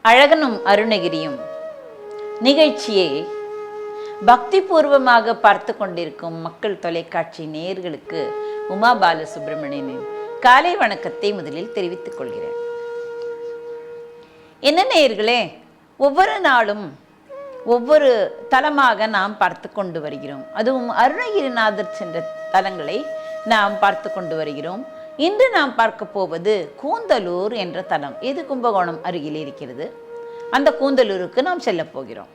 அழகனும் அருணகிரியும் நிகழ்ச்சியை பக்தி பூர்வமாக பார்த்து கொண்டிருக்கும் மக்கள் தொலைக்காட்சி நேயர்களுக்கு உமா பாலசுப்ரமணியனின் காலை வணக்கத்தை முதலில் தெரிவித்துக் கொள்கிறேன். என்ன நேயர்களே, ஒவ்வொரு நாளும் ஒவ்வொரு தலமாக நாம் பார்த்து கொண்டு வருகிறோம். அதுவும் அருணகிரிநாதர் சென்ற தலங்களை நாம் பார்த்து கொண்டு வருகிறோம். இன்று நாம் பார்க்க போவது கூந்தலூர் என்ற தலம். இது கும்பகோணம் அருகில் இருக்கிறது. அந்த கூந்தலூருக்கு நாம் செல்ல போகிறோம்.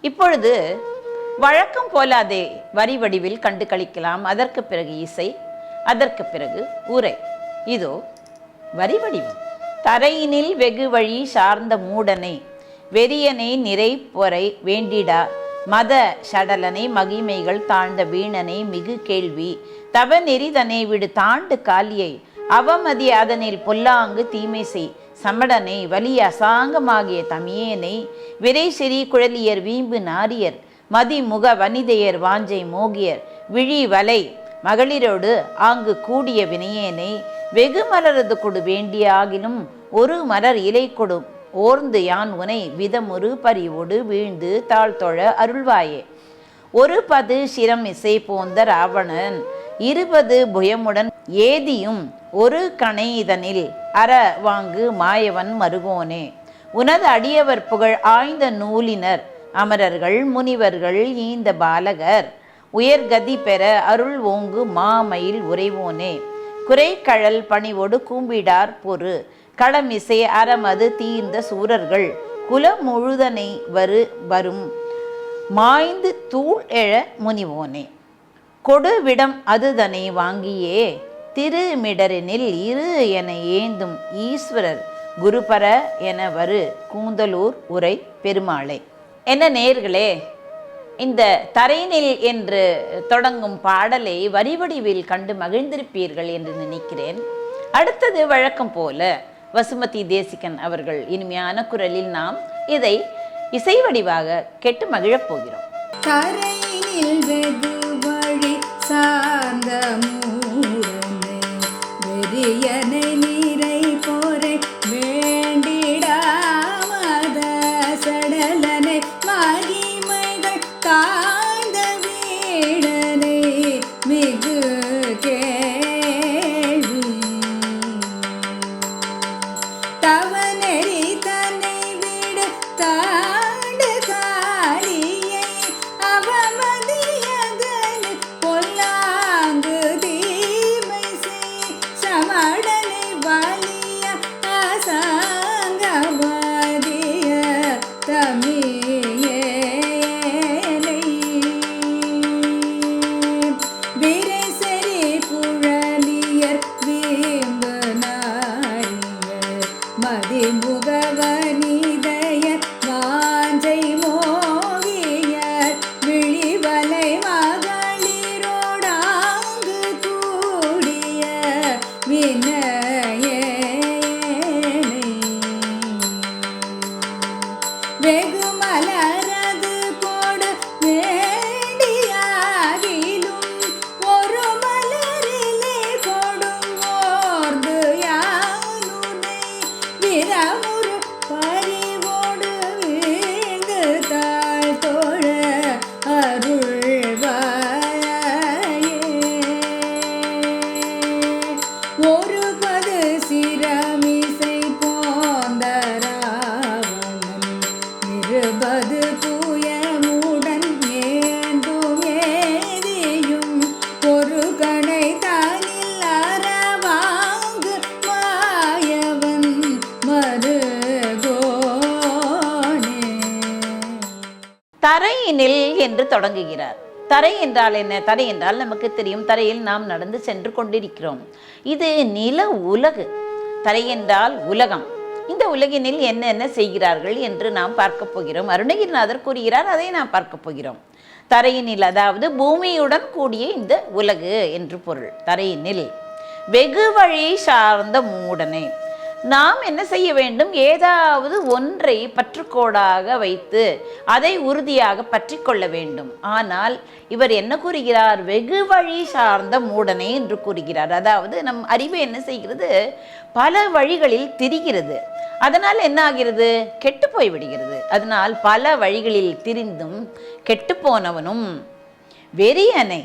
இப்பொழுது வழக்கம் போல அதை வரி வடிவில் கண்டு கழிக்கலாம். அதற்கு பிறகு இசை, அதற்கு பிறகு உரை. இதோ வரி வடிவம். தரையினில் வெகு வழி சார்ந்த மூடனை வெறியனை நிறை பொறை வேண்டிடா மத சடலனை மகிமைகள் தாழ்ந்த வீணனை மிகு கேள்வி தவ நெறிதனை விடு தாண்டு காலியை அவமதி அதனில் பொல்லாங்கு தீமை செய் சமடனை வலிய அசாங்கமாகிய தமியேனை விரை செறி குழலியர் வீம்பு நாரியர் மதிமுக வனிதையர் வாஞ்சை மோகியர் விழி வலை மகளிரோடு ஆங்கு கூடிய வினையேனை வெகு மலரது கொடு வேண்டிய ஆகிலும் ஒரு மலர் இலை கொடு ஓர்ந்து யான் உனை விதமுறு பறிவோடு வீழ்ந்து தாழ்த்தொழ அருள்வாயே. ஒரு பது சிரம் இசை போந்த ராவணன் இருபது புயமுடன் ஏதியும் ஒரு கணை இதனில் அற வாங்கு மாயவன் மருகோனே. உனது அடியவர் புகழ் ஆய்ந்த நூலினர் அமரர்கள் முனிவர்கள் ஈந்த பாலகர் உயர்கதி பெற அருள் ஓங்கு மாமயில் உறைவோனே. குறைக்கழல் பணிவோடு கூம்பிடார் பொறு களமிசை அறமது தீர்ந்த சூரர்கள் குலம் முழுதனை வரும் மாய்ந்து தூள் எழ முனிவோனே. கொடுவிடம் அதுதனை வாங்கியே திருமிடரினில் இரு என ஏந்தும் ஈஸ்வரர் குருபர என வரு கூந்தலூர் உரை பெருமாளே. என்ன நேயர்களே, இந்த தரையினில் என்று தொடங்கும் பாடலை வரிவடிவில் கண்டு மகிழ்ந்திருப்பீர்கள் என்று நினைக்கிறேன். அடுத்தது வழக்கம் போல வசுமதி தேசிகன் அவர்கள் இனிமையான குரலில் நாம் இதை இசை வடிவாக கேட்டு மகிழப் போகிறோம். தரையினில் வெகு வழி சார்ந்த மூடனை வெறியனை நீரை போரை வேண்டிடாமத சடலனை மகிமைகள் தாழ்ந்த வீடனை மிகு தரையினில் என்று தொடங்குகிறார். தரை என்றால் என்ன? தரை என்றால் நமக்கு தெரியும், தரையில் நாம் நடந்து சென்று கொண்டிருக்கிறோம். இது நில உலகு. தரை என்றால் உலகம். இந்த உலகினில் என்னென்ன செய்கிறார்கள் என்று நாம் பார்க்க போகிறோம். அருணகிரிநாதர் கூறுகிறார், அதை நாம் பார்க்க போகிறோம். தரையினில் அதாவது பூமியுடன் கூடிய இந்த உலகு என்று பொருள். தரையினில் வெகு வழி சார்ந்த மூடனை நாம் என்ன செய்ய வேண்டும்? ஏதாவது ஒன்றை பற்றுக்கோடாக வைத்து அதை உறுதியாக பற்றி கொள்ள வேண்டும். ஆனால் இவர் என்ன கூறுகிறார்? வெகு வழி சார்ந்த மூடனை என்று கூறுகிறார். அதாவது நம் அறிவு என்ன செய்கிறது? பல வழிகளில் திரிகிறது. அதனால் என்ன ஆகிறது? கெட்டு போய் விடுகிறது. அதனால் பல வழிகளில் திரிந்தும் கெட்டு போனவனும் வெறியனை,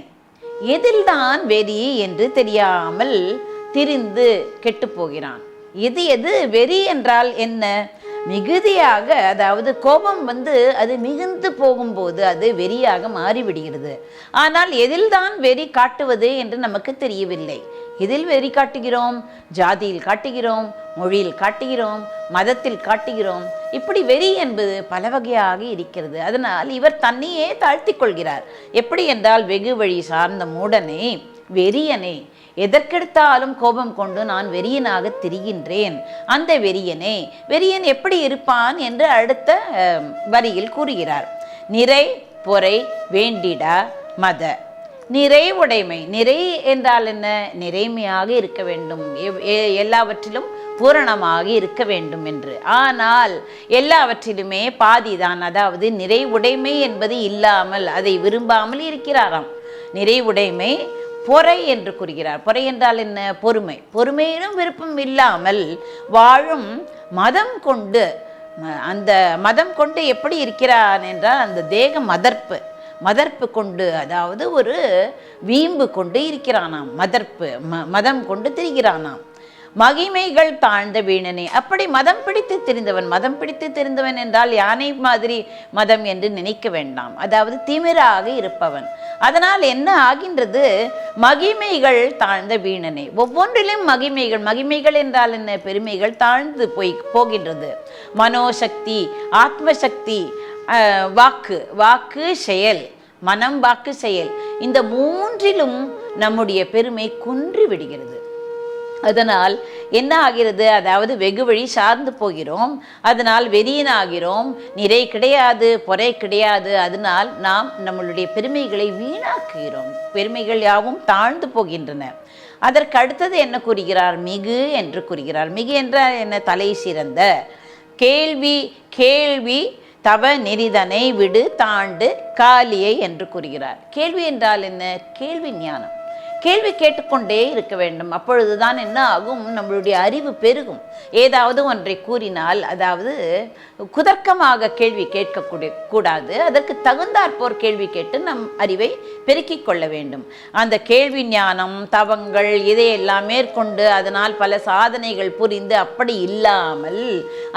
எதில்தான் வெறி என்று தெரியாமல் திரிந்து கெட்டு போகிறான். எது வெறி என்றால் என்ன? மிகுதியாக, அதாவது கோபம் அது மிகுந்து போகும்போது அது வெறியாக மாறிவிடுகிறது. ஆனால் எதில்தான் வெறி காட்டுவது என்று நமக்கு தெரியவில்லை. எதில் வெறி காட்டுகிறோம்? ஜாதியில் காட்டுகிறோம், மொழியில் காட்டுகிறோம், மதத்தில் காட்டுகிறோம். இப்படி வெறி என்பது பல வகையாக இருக்கிறது. அதனால் இவர் தன்னையே தாழ்த்தி கொள்கிறார். எப்படி என்றால், வெகு வழி சார்ந்த மூடனே, வெறியனே, எதற்கெடுத்தாலும் கோபம் கொண்டு நான் வெறியனாக திரிகின்றேன். அந்த வெறியன் எப்படி இருப்பான் என்று அடுத்த வரியில் கூறுகிறார். நிறை பொறை வேண்டிடா மத. நிறைவுடைமை, நிறை என்றால் என்ன? நிறைமையாக இருக்க வேண்டும், எல்லாவற்றிலும் பூரணமாக இருக்க வேண்டும் என்று. ஆனால் எல்லாவற்றிலுமே பாதிதான், அதாவது நிறைவுடைமை என்பது இல்லாமல், அதை விரும்பாமல் இருக்கிறாராம். நிறைவுடைமை பொறை என்று கூறுகிறார். பொறை என்றால் என்ன? பொறுமை. பொறுமையிலும் விருப்பம் இல்லாமல் வாழும் மதம் கொண்டு, அந்த மதம் கொண்டு எப்படி இருக்கிறான் என்றால், அந்த தேக மதர்ப்பு கொண்டு, அதாவது ஒரு வீம்பு கொண்டு இருக்கிறானாம். மதம் கொண்டு திரிகிறானாம். மகிமைகள் தாழ்ந்த வீணனே. அப்படி மதம் பிடித்து தெரிந்தவன் என்றால் யானை மாதிரி மதம் என்று நினைக்க வேண்டாம். அதாவது திமிராக இருப்பவன். அதனால் என்ன ஆகின்றது? மகிமைகள் தாழ்ந்த வீணனே. ஒவ்வொன்றிலும் மகிமைகள் என்றால் என்ன? பெருமைகள் தாழ்ந்து போகின்றது. மனோசக்தி, ஆத்மசக்தி, வாக்கு செயல், மனம், வாக்கு, செயல், இந்த மூன்றிலும் நம்முடைய பெருமை குன்றி விடுகிறது. அதனால் என்ன ஆகிறது? அதாவது வெகு வழி சார்ந்து போகிறோம். அதனால் வெறியனாகிறோம். நிறை கிடையாது, பொறை கிடையாது. அதனால் நாம் நம்மளுடைய பெருமைகளை வீணாக்குகிறோம். பெருமைகள் யாவும் தாழ்ந்து போகின்றன. அதற்கு அடுத்தது என்ன கூறுகிறார்? மிகு என்று கூறுகிறார். மிகு என்றால் என்ன? தலை சிறந்த. கேள்வி தவ நெறிதனை விடு தாண்டு காலியை என்று கூறுகிறார். கேள்வி என்றால் என்ன? கேள்வி ஞானம். கேள்வி கேட்டுக்கொண்டே இருக்க வேண்டும். அப்பொழுதுதான் என்ன ஆகும்? நம்மளுடைய அறிவு பெருகும். ஏதாவது ஒன்றை கூறினால், அதாவது குதர்க்கமாக கேள்வி கூடாது, அதற்கு தகுந்தாற்போர் கேள்வி கேட்டு நம் அறிவை பெருக்கிக் கொள்ள வேண்டும். அந்த கேள்வி ஞானம், தவங்கள், இதையெல்லாம் மேற்கொண்டு அதனால் பல சாதனைகள் புரிந்து, அப்படி இல்லாமல்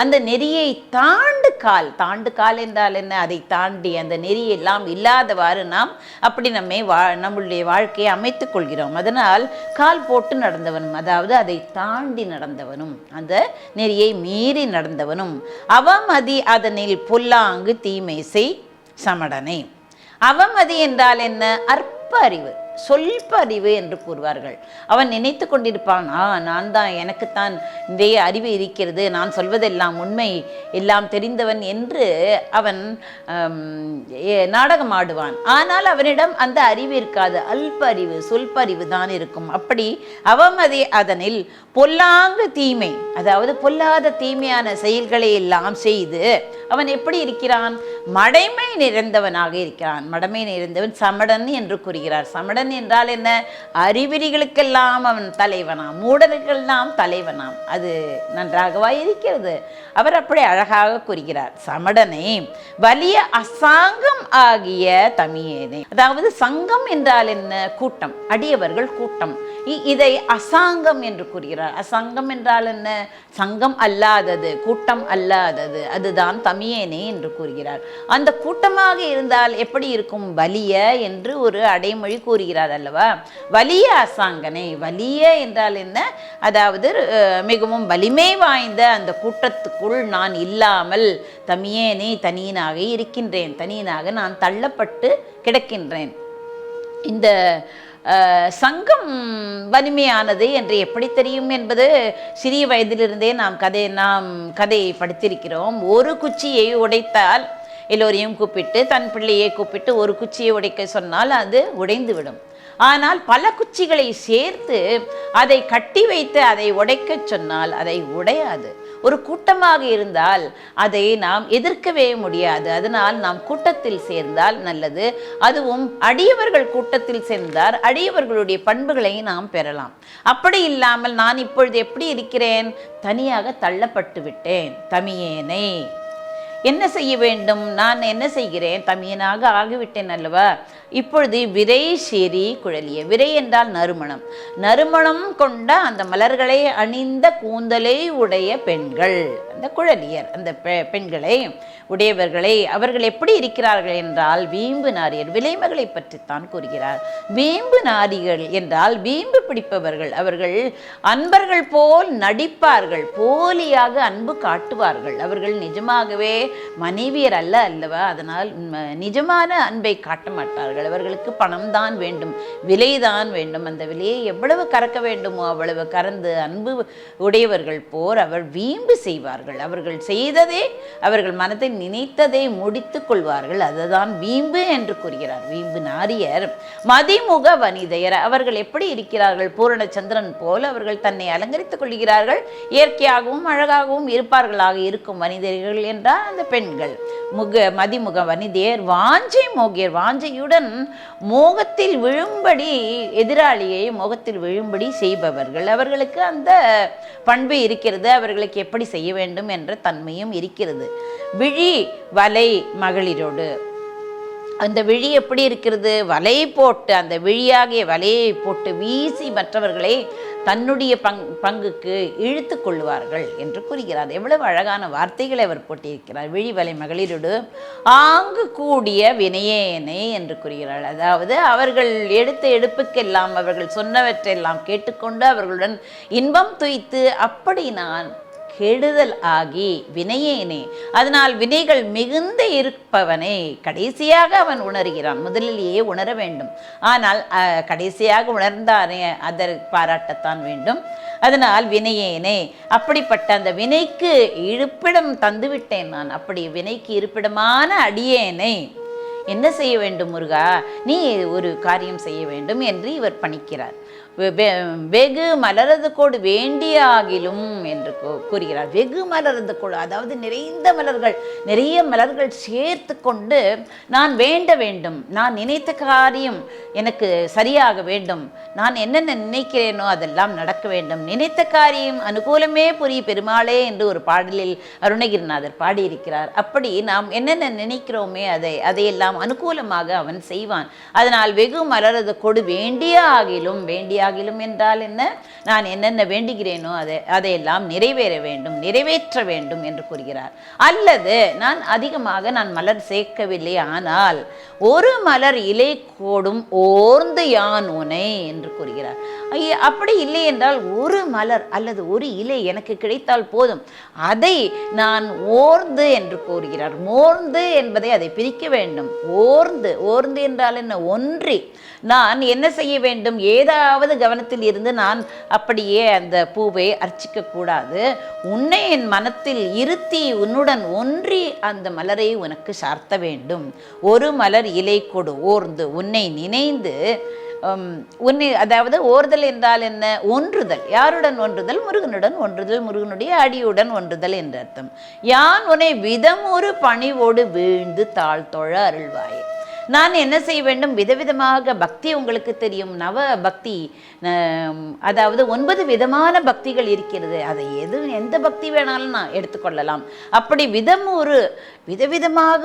அந்த நெறியை தாண்டு கால் என்றால் என்ன? அதை தாண்டி அந்த நெறியெல்லாம் இல்லாதவாறு நாம் அப்படி நம்முடைய வாழ்க்கையை அமைத்துக் கொள்கிறோம். அதனால் கால் போட்டு நடந்தவனும், அதாவது அதை தாண்டி நடந்தவனும், அந்த நெறியை மீறி நடந்தவனும், அவமதி அதனில் பொல்லாங்கு தீமை செய் சமடனை. அவமதி என்றால் என்ன? அற்ப அறிவு, சொல்ப அறிவு என்று கூறுவார்கள். அவன் நினைத்து கொண்டிருப்பான், நான் தான், எனக்குத்தான் நிறைய அறிவு இருக்கிறது, நான் சொல்வதெல்லாம் உண்மை, எல்லாம் தெரிந்தவன் என்று அவன் நாடகம் ஆடுவான். ஆனால் அவனிடம் அந்த அறிவு இருக்காது. அல்ப அறிவு, சொல்பறிவு தான் இருக்கும். அப்படி அவமதி அதனில் பொல்லாங்கு தீமை, அதாவது பொல்லாத தீமையான செயல்களை எல்லாம் செய்து அவன் எப்படி இருக்கிறான்? மடைமை நிறைந்தவனாக இருக்கிறான். மடமை நிறைந்தவன் சமடன் என்று கூறுகிறார். சமடன் என்றால் என்ன? அறிவிரிகளுக்கெல்லாம் அவன் தலைவனாம், மூடர்களுக்கெல்லாம் தலைவனாம். அது நன்றாகவா இருக்கிறது? அவர் அப்படி அழகாக கூறுகிறார். சமடனை வலிய அசாங்கம் ஆகிய தமியேனை. அதாவது சங்கம் என்றால் என்ன? கூட்டம், அடியவர்கள் கூட்டம். இதை அசாங்கம் என்று கூறுகிறார். அசங்கம் என்றால் என்ன? சங்கம் அல்லாதது, கூட்டம் அல்லாதது, அதுதான் தமியேனே என்று கூறுகிறார். அந்த கூட்டமாக இருந்தால் எப்படி இருக்கும்? வலிய என்று ஒரு அடைமொழி கூறுகிறார் அல்லவா? வலிய அசாங்கனை. வலிய என்றால் என்ன? அதாவது மிகவும் வலிமை வாய்ந்த அந்த கூட்டத்துக்குள் நான் இல்லாமல் தமியேனே, தனியனாக இருக்கின்றேன், தனியனாக நான் தள்ளப்பட்டு கிடக்கின்றேன். இந்த சங்கம் வலிமையானது என்று எப்படி தெரியும் என்பது சிறிய வயதிலிருந்தே நாம் கதையை படித்திருக்கிறோம். ஒரு குச்சியை உடைத்தால் எல்லோரையும் கூப்பிட்டு, தன் பிள்ளையை கூப்பிட்டு ஒரு குச்சியை உடைக்க சொன்னால் அது உடைந்து விடும். ஆனால் பல குச்சிகளை சேர்த்து அதை கட்டி வைத்து அதை உடைக்க சொன்னால் அதை உடையாது. ஒரு கூட்டமாக இருந்தால் அதை நாம் எதிர்க்கவே முடியாது. அதனால் நாம் கூட்டத்தில் சேர்ந்தால் நல்லது. அதுவும் அடியவர்கள் கூட்டத்தில் சேர்ந்தால் அடியவர்களுடைய பண்புகளை நாம் பெறலாம். அப்படி இல்லாமல் நான் இப்பொழுது எப்படி இருக்கிறேன், தனியாக தள்ளப்பட்டு விட்டேன், தமியேனை, என்ன செய்ய வேண்டும், நான் என்ன செய்கிறேன், தமியனாக ஆகிவிட்டேன் அல்லவா. இப்பொழுது விரை செறி குழலிய, விரை என்றால் நறுமணம், நறுமணம் கொண்ட அந்த மலர்களை அணிந்த கூந்தலை உடைய பெண்கள், அந்த குழலியர், அந்த பெண்களை உடையவர்களை, அவர்கள் எப்படி இருக்கிறார்கள் என்றால் வீம்பு நாரியர், விலைமகளை பற்றித்தான் கூறுகிறார். வீம்பு நாரிகள் என்றால் வீம்பு பிடிப்பவர்கள், அவர்கள் அன்பர்கள் போல் நடிப்பார்கள், போலியாக அன்பு காட்டுவார்கள், அவர்கள் நிஜமாகவே மனைவியர் அல்லவா. அதனால் நிஜமான அன்பை காட்ட மாட்டார்கள். அவர்களுக்கு பணம் தான் வேண்டும், விலைதான் வேண்டும். அந்த விலையை எவ்வளவு கறக்க வேண்டுமோ அவ்வளவு கறந்து அன்பு உடையவர்கள் போர் அவர் வீம்பு செய்வார்கள். அவர்கள் செய்ததே, அவர்கள் மனதை நினைத்ததை முடித்து கொள்வார்கள். அதுதான் வீம்பு என்று கூறுகிறார். வீம்பு நாரியர் மதிமுக வனிதையர், அவர்கள் எப்படி இருக்கிறார்கள், பூரண சந்திரன் போல் அவர்கள் தன்னை அலங்கரித்துக் கொள்கிறார்கள். இயற்கையாகவும் அழகாகவும் இருப்பார்களாக இருக்கும் வனிதையர்கள் என்றால் அந்த பெண்கள். மதிமுக வனிதையர் வாஞ்சை மோகியர், வாஞ்சையுடன் மோகத்தில் விழும்படி, எதிராளியை மோகத்தில் விழும்படி செய்பவர்கள். அவர்களுக்கு அந்த பண்பு இருக்கிறது, அவர்களுக்கு எப்படி செய்ய வேண்டும் என்ற தன்மையும் இருக்கிறது. விழி வலை மகளிரோடு, அந்த விழி எப்படி இருக்கிறது, வலை போட்டு, அந்த விழியாகிய வலையை போட்டு வீசி மற்றவர்களை தன்னுடைய பங்குக்கு இழுத்து கொள்வார்கள் என்று கூறுகிறார். எவ்வளவு அழகான வார்த்தைகளை அவர் போட்டிருக்கிறார். விழி வலை மகளிரோடு ஆங்கு கூடிய வினையேனை என்று கூறுகிறார். அதாவது அவர்கள் எடுத்த எடுப்புக்கெல்லாம், அவர்கள் சொன்னவற்றையெல்லாம் கேட்டுக்கொண்டு அவர்களுடன் இன்பம் துய்த்து, அப்படி நான் கெடுதல் ஆகி வினையேனே, அதனால் வினைகள் மிகுந்த இருப்பவனை கடைசியாக அவன் உணர்கிறான். முதலிலேயே உணர வேண்டும், ஆனால் கடைசியாக உணர்ந்தானே அதற்கு பாராட்டத்தான் வேண்டும். அதனால் வினையேனே, அப்படிப்பட்ட அந்த வினைக்கு இருப்பிடம் தந்துவிட்டேன் நான், அப்படி வினைக்கு இருப்பிடமான அடியேனை என்ன செய்ய வேண்டும் முருகா, நீ ஒரு காரியம் செய்ய வேண்டும் என்று இவர் பணிக்கிறார். வெகு மலரது கோடு வேண்டியாகிலும் என்று கூறுகிறார். வெகு மலரது கோடு, அதாவது நிறைய மலர்கள் சேர்த்து கொண்டு நான் வேண்ட வேண்டும், நான் நினைத்த காரியம் எனக்கு சரியாக வேண்டும், நான் என்னென்ன நினைக்கிறேனோ அதெல்லாம் நடக்க வேண்டும், நினைத்த காரியம் அனுகூலமே புரிய பெருமாளே என்று ஒரு பாடலில் அருணகிரிநாதர் பாடியிருக்கிறார். அப்படி நாம் என்னென்ன நினைக்கிறோமே அதையெல்லாம் அனுகூலமாக அவன் செய்வான். அதனால் வெகு மலரது கொடு வேண்டியாகிலும் என்றால் என்ன, நான் என்னென்ன வேண்டுகிறேனோ அதையெல்லாம் நிறைவேற வேண்டும், நிறைவேற்ற வேண்டும் என்று கூறுகிறார். அல்லது நான் அதிகமாக மலர் சேர்க்கவில்லை, ஆனால் ஒரு மலர் இலை கோடும் ஓர்ந்து யான் உனை என்று கூறுகிறார். அப்படி இல்லை என்றால் ஒரு மலர் அல்லது ஒரு இலை எனக்கு கிடைத்தால் போதும், அதை நான் ஓர்ந்து என்று கூறுகிறார். மோர்ந்து என்பதை அதை பிரிக்க வேண்டும். ஓர்ந்து என்றால் என்ன, ஒன்றி நான் என்ன செய்ய வேண்டும், ஏதாவது கவனத்தில் இருந்து நான் அப்படியே அந்த பூவை அர்ச்சிக்க கூடாது, உன்னை என் மனத்தில் இருத்தி உன்னுடன் ஒன்றி அந்த மலரை உனக்கு சார்த்த வேண்டும். ஒரு மலர் இலை கொடு ஓர்ந்து உன்னை நினைந்து உன்னை, அதாவது ஓர்தல் என்றால் என்ன, ஒன்றுதல். யாருடன் ஒன்றுதல், முருகனுடன் ஒன்றுதல், முருகனுடைய அடியுடன் ஒன்றுதல் என்ற அர்த்தம். யான் உன்னை விதம் ஒரு பணிவோடு வீழ்ந்து தாழ்த்தொழ அருள்வாயே. நான் என்ன செய்ய வேண்டும், விதவிதமாக பக்தி உங்களுக்கு தெரியும், நவ பக்தி, அதாவது 9 விதமான பக்திகள் இருக்கிறது. அதை எந்த பக்தி வேணாலும் நான் எடுத்துக்கொள்ளலாம். அப்படி விதவிதமாக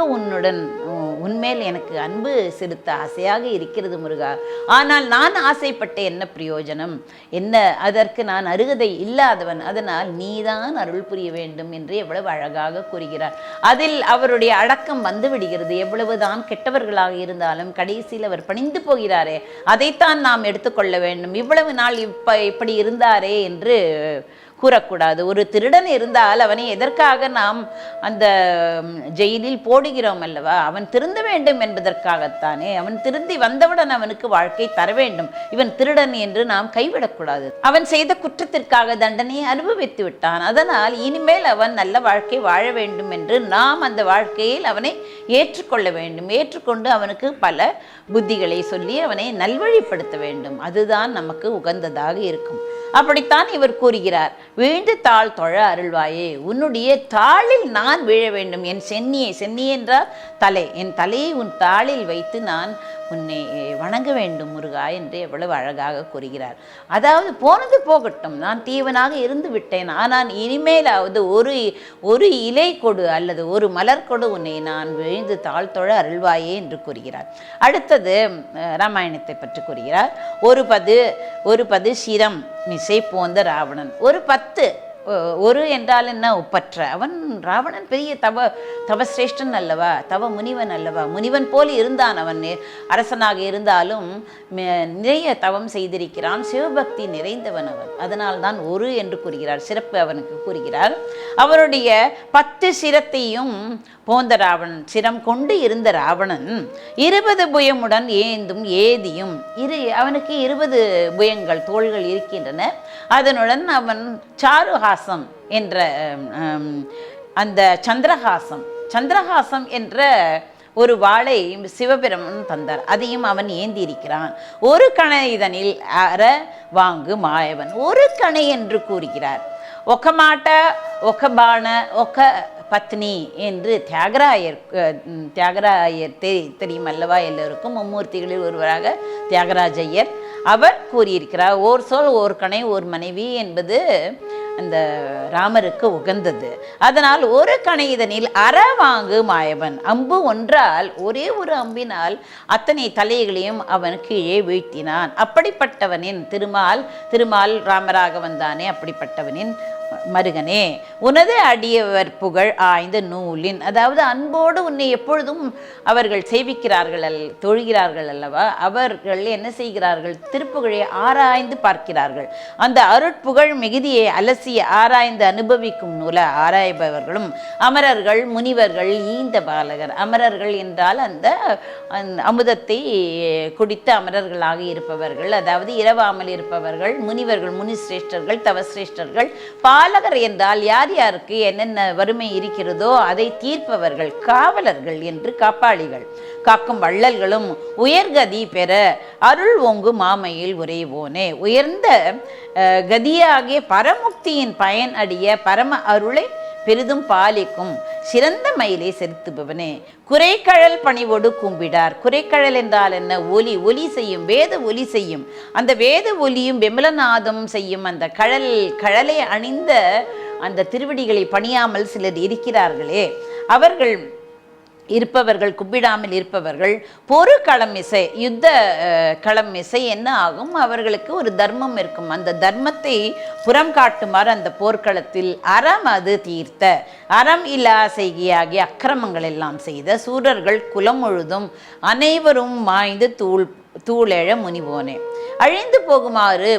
உன்மேல் எனக்கு அன்பு செலுத்த ஆசையாக இருக்கிறது முருகா. ஆனால் நான் ஆசைப்பட்ட என்ன பிரயோஜனம், என்ன, அதற்கு நான் அருகதை இல்லாதவன், அதனால் நீதான் அருள் புரிய வேண்டும் என்று எவ்வளவு அழகாக கூறுகிறார். அதில் அவருடைய அடக்கம் வந்து விடுகிறது. எவ்வளவுதான் கெட்டவர்களாக இருந்தாலும் கடைசியில் அவர் பணிந்து போகிறாரே, அதைத்தான் நாம் எடுத்துக்கொள்ள வேண்டும். இவ்வளவு நாள் இப்படி இருந்தாரே என்று கூறக்கூடாது. ஒரு திருடன் இருந்தால் அவனை எதற்காக நாம் அந்த ஜெயிலில் போடுகிறோம் அல்லவா, அவன் திருந்த வேண்டும் என்பதற்காகத்தானே. அவன் திருந்தி வந்தவுடன் அவனுக்கு வாழ்க்கை தர வேண்டும். இவன் திருடன் என்று நாம் கைவிடக்கூடாது. அவன் செய்த குற்றத்திற்காக தண்டனையை அனுபவித்து விட்டான். அதனால் இனிமேல் அவன் நல்ல வாழ்க்கை வாழ வேண்டும் என்று நாம் அந்த வாழ்க்கையில் அவனை ஏற்றுக்கொள்ள வேண்டும். ஏற்றுக்கொண்டு அவனுக்கு பல புத்திகளை சொல்லி அவனை நல்வழிப்படுத்த வேண்டும். அதுதான் நமக்கு உகந்ததாக இருக்கும். அப்படித்தான் இவர் கூறுகிறார். வீழ்ந்து தாழ் தொழ அருள்வாயே, உன்னுடைய தாளில் நான் வீழ வேண்டும். என் சென்னி என்றால் தலை, என் தலையை உன் தாளில் வைத்து நான் உன்னை வணங்க வேண்டும் முருகா என்று எவ்வளவு அழகாக கூறுகிறார். அதாவது போனது போகட்டும், நான் தீவனாக இருந்து விட்டேன், ஆனால் இனிமேலாவது ஒரு இலை கொடு அல்லது ஒரு மலர் கொடு, உன்னை நான் விழுந்து தாழ்த்தொழ அருள்வாயே என்று கூறுகிறார். அடுத்தது ராமாயணத்தை பற்றி கூறுகிறார். ஒரு பது சிரம் மிசை போந்த ராவணன். ஒரு என்றால் என்ன? ஒப்பற்ற. அவன் ராவணன் பெரிய தவசிரேஷ்டன் அல்லவா, தவ முனிவன் அல்லவா, முனிவன் போல் இருந்தான். அவன் அரசனாக இருந்தாலும் நிறைய தவம் செய்திருக்கிறான், சிவபக்தி நிறைந்தவன் அவன். அதனால்தான் ஒரு என்று கூறுகிறார், சிறப்பு அவனுக்கு கூறுகிறார். அவருடைய 10 சிரத்தையும் போந்த ராவணன், சிரம் கொண்டு இருந்த ராவணன் 20 புயமுடன் ஏந்தும் ஏதியும், அவனுக்கு 20 புயங்கள், தோள்கள் இருக்கின்றன. அதனுடன் அவன் சாருஹாசம் என்ற அந்த சந்திரஹாசம் என்ற ஒரு வாளை சிவபெருமன் தந்தார். அதையும் அவன் ஏந்தி இருக்கிறான். ஒரு கணை இதனில் அற வாங்கு மாயவன். ஒரு கணை என்று கூறுகிறார். ஒக்கமாட்ட ஒக்கபான ஒக்க பத்னி என்று தியாகராயர் தெரியும் அல்லவா எல்லோருக்கும், மும்மூர்த்திகளில் ஒருவராக தியாகராஜையர் அவர் கூறியிருக்கிறார். ஓர் சொல் ஓர் கணை ஓர் மனைவி என்பது அந்த ராமருக்கு உகந்தது. அதனால் ஒரு கணை இதனில் அறவாங்கு மாயவன். அம்பு ஒன்றால், ஒரே ஒரு அம்பினால் அத்தனை தலைகளையும் அவன் கீழே வீழ்த்தினான். அப்படிப்பட்டவனின் திருமால் ராமராக வந்தானே, அப்படிப்பட்டவனின் மருகனே, உனது அடியவர் புகழ் ஆய்ந்த நூலின், அதாவது அன்போடு உன்னை எப்பொழுதும் அவர்கள் சேவிக்கிறார்கள், தொழுகிறார்கள் அல்லவா, அவர்கள் என்ன செய்கிறார்கள்? திருப்புகழை ஆராய்ந்து பார்க்கிறார்கள். அந்த அருட்புகழ் மிகுதியை அலசி ஆராய்ந்து அனுபவிக்கும் நூல ஆராய்பவர்களும் அமரர்கள் முனிவர்கள் ஈந்த பாலகர். அமரர்கள் என்றால் அந்த அமுதத்தை குடித்த அமரர்களாக இருப்பவர்கள், அதாவது இரவாமல் இருப்பவர்கள். முனிவர்கள் முனிசிரேஷ்டர்கள், தவசிரேஷ்டர்கள். பாலகர் என்றால் யார் யாருக்கு என்னென்ன வறுமை இருக்கிறதோ அதை தீர்ப்பவர்கள், காவலர்கள் என்று காப்பாளிகள். காக்கும் வள்ளல்களும் உயர்கதி பெற அருள் ஓங்கு மாமையில் உரைவோனே. உயர்ந்த கதியாகிய பரமுக்தியின் பயன் அடிய பரம அருளை பெரிதும் பாலிக்கும் சிறந்த மயிலை செலுத்துபவனே. குறைக்கழல் பணிவோடு கும்பிடார். குறைக்கழல் என்றால் என்ன? ஒலி செய்யும், வேத ஒலி செய்யும். அந்த வேத ஒலியும் விமலநாதம் செய்யும் அந்த கழலை அணிந்த அந்த திருவடிகளை பணியாமல் சிலர் இருக்கிறார்களே, அவர்கள் இருப்பவர்கள், கும்பிடாமல் இருப்பவர்கள். பொறு களம் இசை, யுத்த களம் இசை என்ன ஆகும்? அவர்களுக்கு ஒரு தர்மம் இருக்கும். அந்த தர்மத்தை புறம் காட்டுமாறு அந்த போர்க்களத்தில் அறம் அது தீர்த்த, அறம் இல்லா செய்கையாகிய அக்கிரமங்கள் எல்லாம் செய்த சூரர்கள் குலம் முழுதும் அனைவரும் மாய்ந்து தூளெழ முனிவோனே. அழிந்து போகுமாறு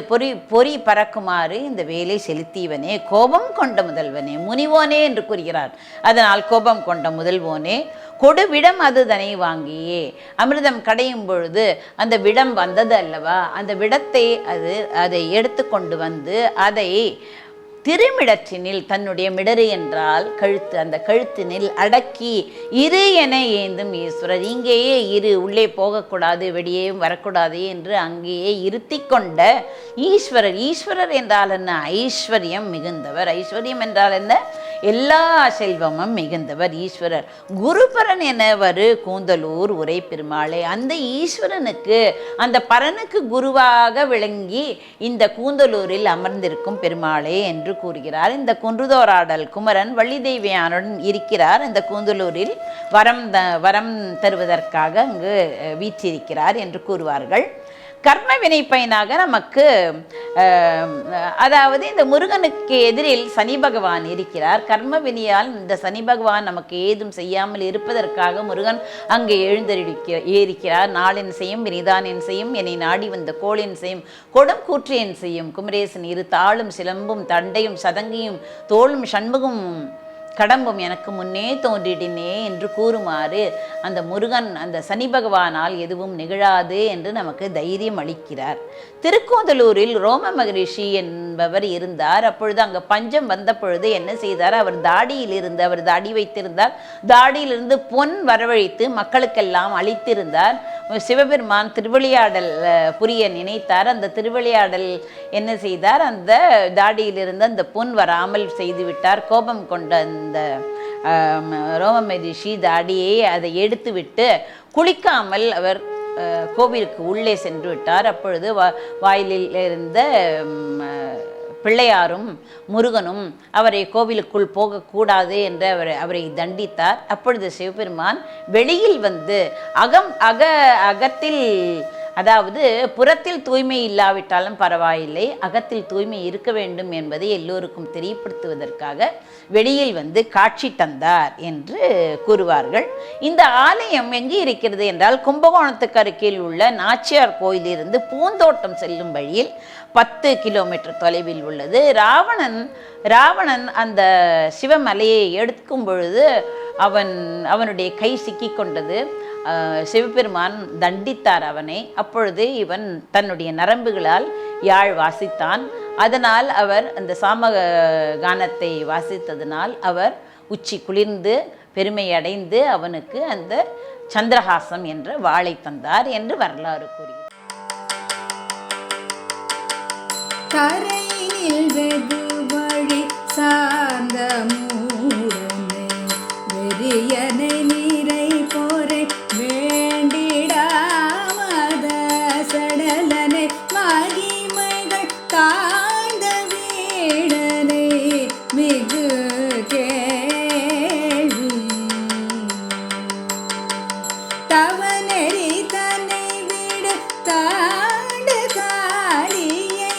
பொறி பறக்குமாறு இந்த வேலை செலுத்தியவனே, கோபம் கொண்ட முதல்வனே, முனிவோனே என்று கூறுகிறார். அதனால் கோபம் கொண்ட முதல்வோனே, கொடு விடம் அது தனை வாங்கியே. அமிர்தம் கடையும் பொழுது அந்த விடம் வந்தது அல்லவா, அந்த விடத்தை அதை எடுத்து கொண்டு வந்து அதை திருமிடற்றினில், தன்னுடைய மிடறு என்றால் கழுத்து, அந்த கழுத்தினில் அடக்கி இரு என ஏந்தும் ஈஸ்வரர். இங்கேயே இரு, உள்ளே போகக்கூடாது, வெளியேயும் வரக்கூடாது என்று அங்கேயே இருத்தி கொண்ட ஈஸ்வரர். ஈஸ்வரர் என்றால் என்ன? ஐஸ்வர்யம் மிகுந்தவர். ஐஸ்வர்யம் என்றால் என்ன? எல்லா செல்வமும் மிகுந்தவர் ஈஸ்வரர். குருபரன் எனவர் கூந்தலூர் உரை பெருமாளே. அந்த ஈஸ்வரனுக்கு, அந்த பரனுக்கு குருவாக விளங்கி இந்த கூந்தலூரில் அமர்ந்திருக்கும் பெருமாளே என்று கூறுகிறார். இந்த குன்றுதோராடல் குமரன் வள்ளி தெய்வியானுடன் இருக்கிறார். இந்த கூந்தலூரில் வரம் தருவதற்காக அங்கு வீற்றிருக்கிறார் என்று கூறுவார்கள். கர்ம வினை பயனாக நமக்கு, அதாவது இந்த முருகனுக்கு எதிரில் சனி பகவான் இருக்கிறார். கர்ம வினையால் இந்த சனி பகவான் நமக்கு ஏதும் செய்யாமல் இருப்பதற்காக முருகன் அங்கே ஏறிக்கிறார். நாளின் செய்யும் வினிதானின் செய்யும், என்னை நாடி வந்த கோளின் செய்யும், கொடும் கூற்றியன் செய்யும் குமரேசன் இரு தாளும் சிலம்பும் தண்டையும் சதங்கியும் தோளும் சண்முகம் கடம்பும் எனக்கு முன்னே தோன்றிடினே என்று கூறுமாறு அந்த முருகன், அந்த சனி பகவானால் எதுவும் நிகழாது என்று நமக்கு தைரியம் அளிக்கிறார். திருக்கோந்தலூரில் ரோம மகரிஷி என்பவர் இருந்தார். அப்பொழுது அங்கே பஞ்சம் வந்த பொழுது என்ன செய்தார்? அவர் தாடி வைத்திருந்தார். தாடியிலிருந்து பொன் வரவழைத்து மக்களுக்கெல்லாம் அளித்திருந்தார். சிவபெருமான் திருவிளையாடல் புரிய நினைத்தார். அந்த திருவிளையாடல் என்ன செய்தார், அந்த தாடியிலிருந்து அந்த பொன் வராமல் செய்துவிட்டார். கோபம் கொண்ட அந்த ரோம மகிஷி தாடியை அதை எடுத்துவிட்டு குளிக்காமல் அவர் கோவிலுக்கு உள்ளே சென்று விட்டார். அப்பொழுது வாயிலில் இருந்த பிள்ளையாரும் முருகனும் அவரை கோவிலுக்குள் போகக்கூடாது என்று அவரை தண்டித்தார். அப்பொழுது சிவபெருமான் வெளியில் வந்து அகத்தில், அதாவது புறத்தில் தூய்மை இல்லாவிட்டாலும் பரவாயில்லை, அகத்தில் தூய்மை இருக்க வேண்டும் என்பதை எல்லோருக்கும் தெரியப்படுத்துவதற்காக வெளியில் வந்து காட்சி தந்தார் என்று கூறுவார்கள். இந்த ஆலயம் எங்கே இருக்கிறது என்றால், கும்பகோணத்துக்கு அருகில் உள்ள நாச்சியார் கோயிலிருந்து பூந்தோட்டம் செல்லும் வழியில் 10 கிலோமீட்டர் தொலைவில் உள்ளது. ராவணன் அந்த சிவமலையை எடுக்கும் பொழுது அவனுடைய கை சிக்கி கொண்டது. சிவபெருமான் தண்டித்தார் அவனை. அப்பொழுது இவன் தன்னுடைய நரம்புகளால் யாழ் வாசித்தான். அதனால் அவர் அந்த சாம கானத்தை வாசித்ததனால் அவர் உச்சி குளிர்ந்து பெருமை அடைந்து அவனுக்கு அந்த சந்திரஹாசம் என்ற வாளை தந்தார் என்று வரலாறு கூறுகிறது. கரையில் வெகு வழி சார்ந்த மூடனே வெறியனை நீரை போரை வேண்டிடாமத சடலனை மகிமைகள் தாழ்ந்த வீடனை மிகு கேள்வி தவநெறி தன்னை விடு தாண்டு காளியை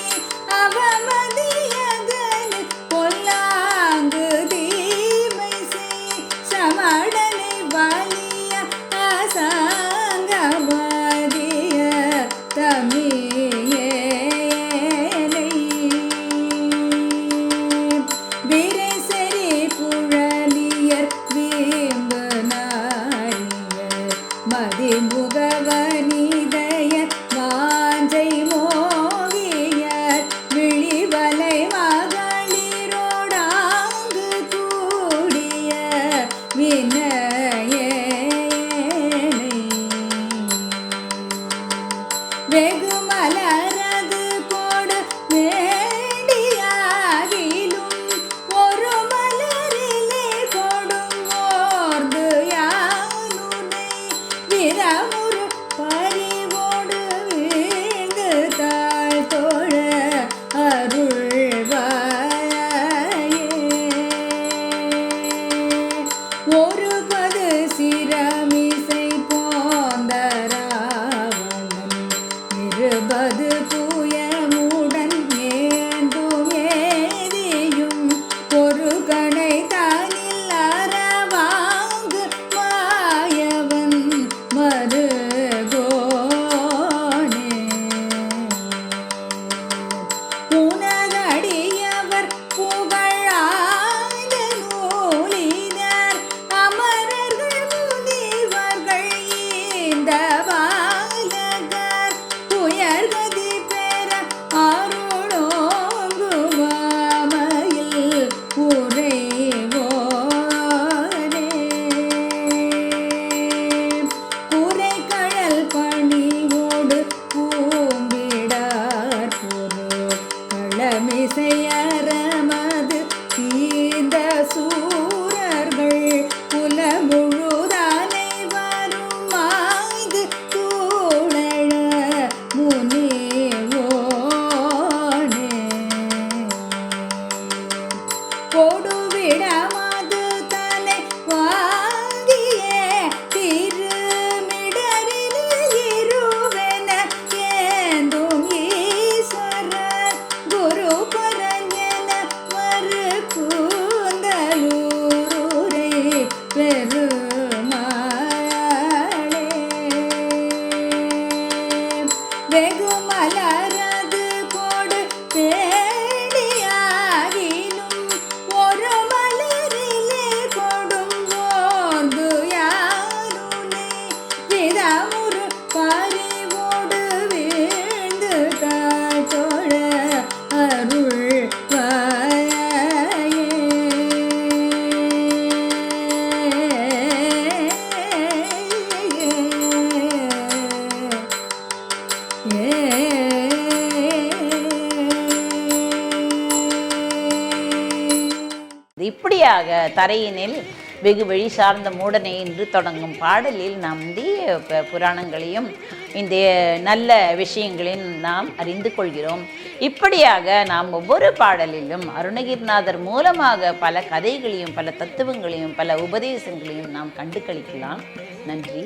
அவமதியதனு பொல்லாங்கு தீமை செய் சமடனை வலிய அசாங்கவாதிய தமியேனை விரைசரி புழலியர் வீம்பு நாரியர் மதிமுகவனிதய வாஞ்சை மோகியர் விழிவலை மகளிரோடாங்கு கூடிய வினயேனை வெகு மலரது கொடு வேண்டியாகிலும் ஒரு மலரிலே கொடும் ஓர்ந்து யானுனை விரமுறு பறிவோடு வீழ்ந்து தாழ் தோழ அருள்வாயே ஒருபது சிரமிசை போந்தராவணன் இருபது புயமுடன் ஏந்தும் ஏதியும் ஒரு கணை தானில் அறவாங்கு மாயவன் மருகோனே உனதடியவர் புகழாய்ந்த நூலினர் அமரர்கள் முனிவர்கள் இந்த வாலகர் உயர்கதி பெற அருளோங்குவாமையில் உறைவோனே குறைகழல் பணிவோடு பூம்பிடார் பொரு களமிசையறமது தீந்த சூரர்கள் புல முழுதானை வரும் மாய்ந்து தூளழ முனிவோனே கொடுவிடமது தலை வாங்கியே திருமிடரில் இருவென ஏந்தும் ஈஸ்வரர் குரு பரஞ்சன மறு கூந்தலூரை பெருமாளே வெகு மலரது கொடு தேடியாகிலும் ஒரு மலரிலே கொடும் ஓர்ந்து யாருனை விதமுறு பறிவோடு வீழ்ந்து தாழ்த்தோழ அருள்வாயே இப்படியாக தரையினில் வெகு வழி சார்ந்த மூடனை என்று தொடங்கும் பாடலில் நாம் இந்திய புராணங்களையும் இந்த நல்ல விஷயங்களையும் நாம் அறிந்து கொள்கிறோம். இப்படியாக நாம் ஒவ்வொரு பாடலிலும் அருணகிரிநாதர் மூலமாக பல கதைகளையும் பல தத்துவங்களையும் பல உபதேசங்களையும் நாம் கண்டு கழிக்கலாம். நன்றி.